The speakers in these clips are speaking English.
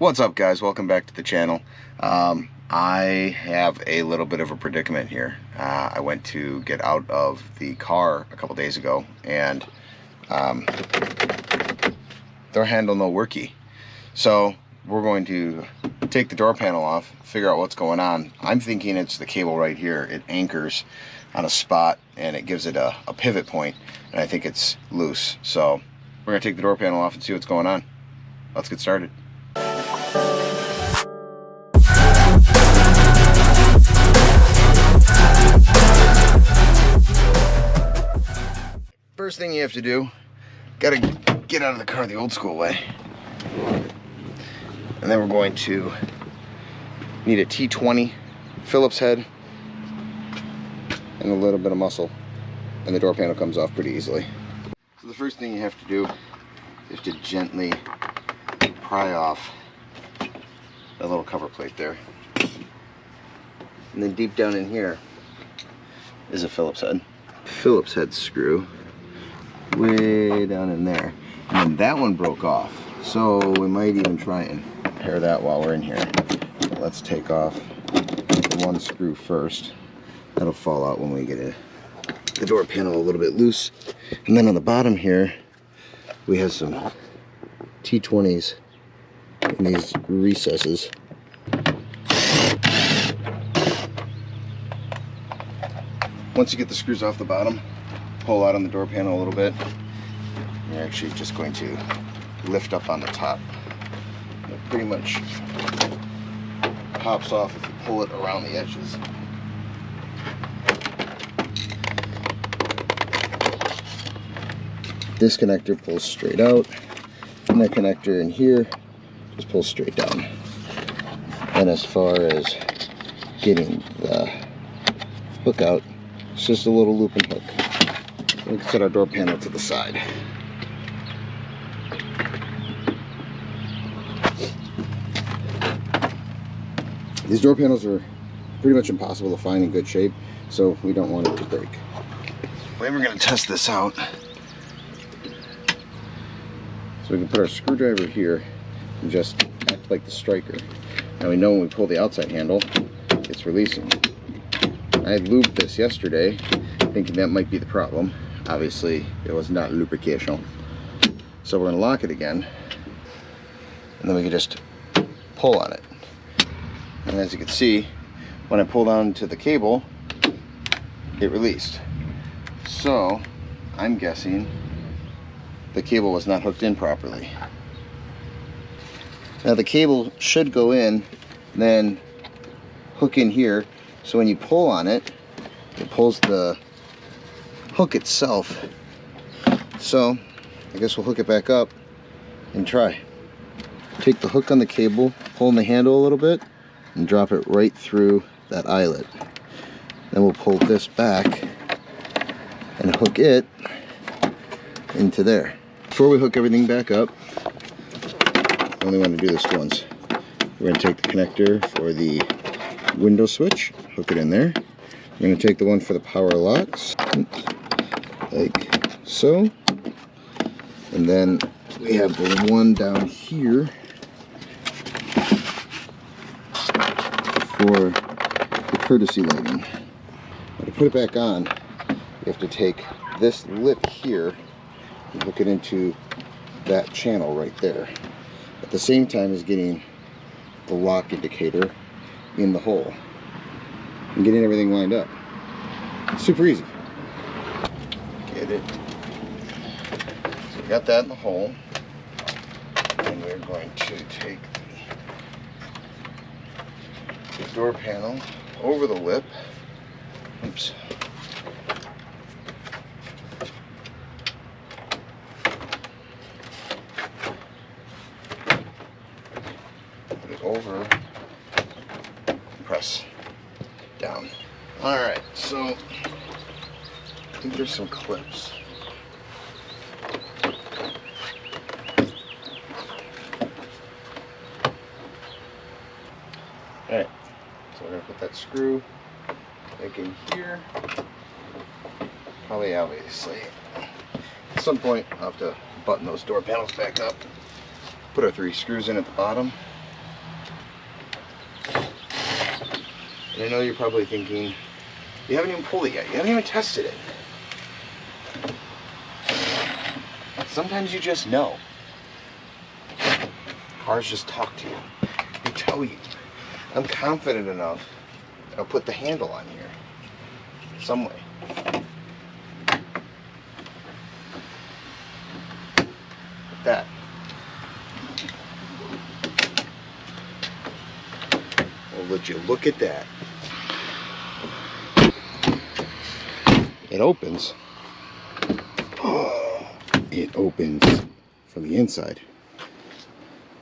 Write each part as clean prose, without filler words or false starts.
What's up, guys? Welcome back to the channel. I have a little bit of a predicament here. I went to get out of the car a couple days ago and door handle no worky. So we're going to take the door panel off, figure out what's going on. I'm thinking it's the cable right here. It anchors on a spot and it gives it a pivot point, and I think it's loose. So we're gonna take the door panel off and see what's going on. Let's get started. First thing you have to do, gotta get out of the car the old school way. And then we're going to need a T20 Phillips head and a little bit of muscle, and the door panel comes off pretty easily. So the first thing you have to do is to gently pry off that little cover plate there. And then deep down in here is a Phillips head. Phillips head screw way down in there. And then that one broke off. So we might even try and repair that while we're in here. Let's take off the one screw first. That'll fall out when we get the door panel a little bit loose. And then on the bottom here, we have some T20s in these recesses. Once you get the screws off the bottom, pull out on the door panel a little bit. You're actually just going to lift up on the top. It pretty much pops off if you pull it around the edges. This connector pulls straight out, and that connector in here just pulls straight down. And as far as getting the hook out, it's just a little loop and hook. We can set our door panel to the side. These door panels are pretty much impossible to find in good shape, so we don't want it to break. The way we're going to test this out, so we can put our screwdriver here and just act like the striker. Now we know when we pull the outside handle, it's releasing. I lubed this yesterday, thinking that might be the problem. Obviously, it was not lubrication. So we're going to lock it again, and then we can just pull on it. And as you can see, when I pulled onto the cable, it released. So I'm guessing the cable was not hooked in properly. Now the cable should go in, then hook in here, so when you pull on it, it pulls the hook itself. So I guess we'll hook it back up and try. Take the hook on the cable, pull on the handle a little bit, and drop it right through that eyelet. Then we'll pull this back and hook it into there. Before we hook everything back up, I only want to do this once. We're going to take the connector for the window switch, hook it in there. We're going to take the one for the power locks, like so. And then we have the one down here for the courtesy lighting. Now to put it back on, you have to take this lip here and hook it into that channel right there. At the same time as getting the lock indicator in the hole and getting everything lined up. It's super easy. Get it. So we got that in the hole, and we're going to take the door panel over the lip. Oops. Put it over, press down. Alright, so I think there's some clips. Alright, so we're going to put that screw back in here. Probably obviously. At some point I'll have to button those door panels back up. Put our 3 screws in at the bottom, I know you're probably thinking, you haven't even pulled it yet. You haven't even tested it. Sometimes you just know. Cars just talk to you. They tell you. I'm confident enough. I'll put the handle on here. Some way. Like that. Well, would you look at that? It opens. Oh, it opens from the inside.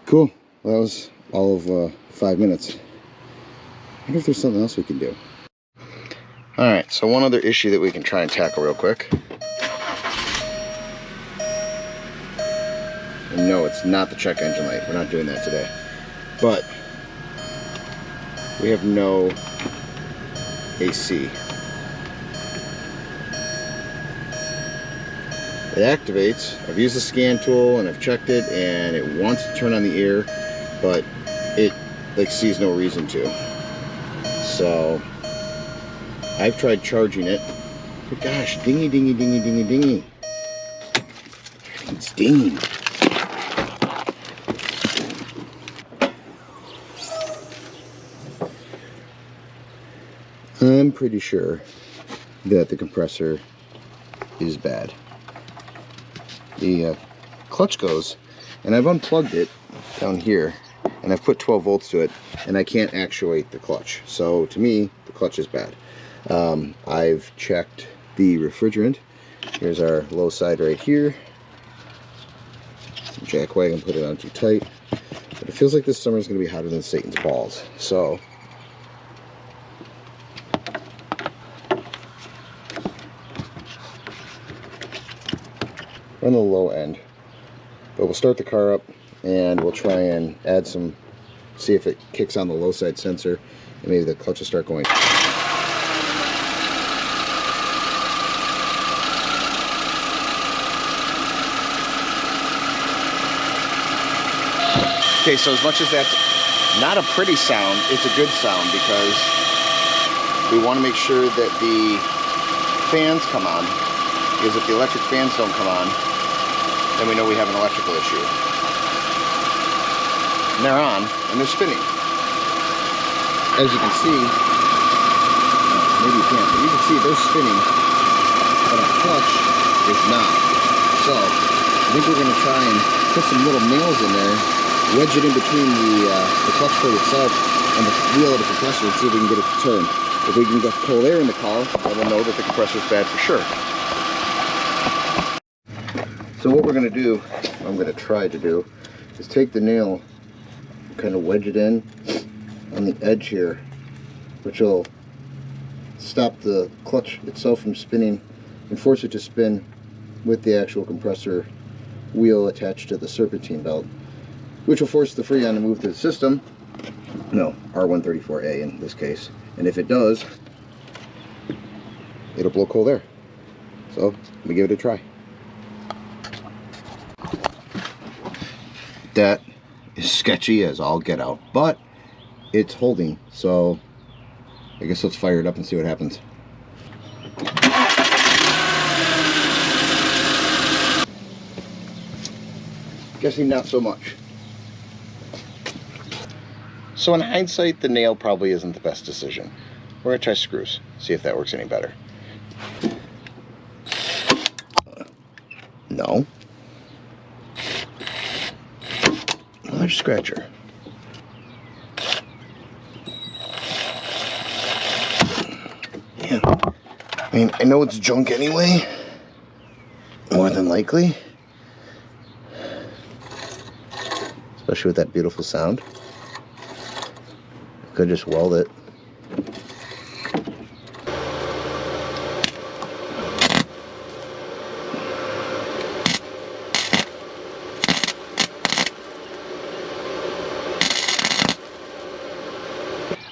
Cool. Well, that was all of 5 minutes. I wonder if there's something else we can do. Alright, so one other issue that we can try and tackle real quick. And no, it's not the check engine light. We're not doing that today. But we have no AC. It activates. I've used the scan tool and I've checked it, and it wants to turn on the air, but it like sees no reason to. So I've tried charging it. But gosh, dingy, dingy, dingy, dingy, dingy. It's dinging. I'm pretty sure that the compressor is bad. The clutch goes, and I've unplugged it down here, and I've put 12 volts to it, and I can't actuate the clutch. So to me, the clutch is bad. I've checked the refrigerant. Here's our low side right here. Some jackwagon put it on too tight. But it feels like this summer is going to be hotter than Satan's balls. So on the low end, but we'll start the car up and we'll try and add some, see if it kicks on the low side sensor, and maybe the clutch will start going. Okay, so as much as that's not a pretty sound, it's a good sound, because we want to make sure that the fans come on, because if the electric fans don't come on, then we know we have an electrical issue. And they're on, and they're spinning. As you can see, maybe you can't, but you can see they're spinning, but our clutch is not. So, I think we're going to try and put some little nails in there, wedge it in between the clutch plate itself and the wheel of the compressor, and see if we can get it to turn. If we can get cold air in the car, then we'll know that the compressor is bad for sure. So what we're going to do, what I'm going to try to do, is take the nail, kind of wedge it in on the edge here, which will stop the clutch itself from spinning and force it to spin with the actual compressor wheel attached to the serpentine belt, which will force the Freon to move to the system. No, R134A in this case. And if it does, it'll blow cold air. So let me give it a try. That is sketchy as all get out, but it's holding, so I guess let's fire it up and see what happens. Guessing not so much. So in hindsight, the nail probably isn't the best decision. We're gonna try screws, see if that works any better. No. Large scratcher. Yeah. I mean, I know it's junk anyway, more than likely. Especially with that beautiful sound. Could just weld it.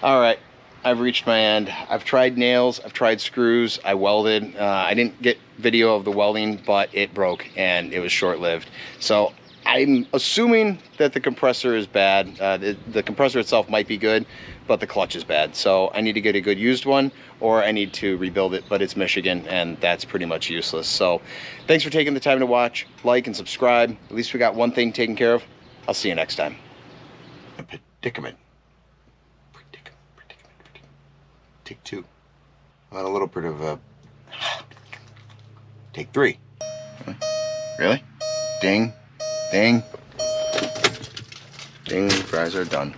All right, I've reached my end. I've tried nails, I've tried screws, I welded. I didn't get video of the welding, but it broke and it was short-lived. So I'm assuming that the compressor is bad. The compressor itself might be good, but the clutch is bad. So I need to get a good used one, or I need to rebuild it, but it's Michigan, and that's pretty much useless. So thanks for taking the time to watch, like, and subscribe. At least we got one thing taken care of. I'll see you next time. Predicament. Take two. I'm on a little bit of a... Take three. Really? Ding. Ding. Ding. Fries are done.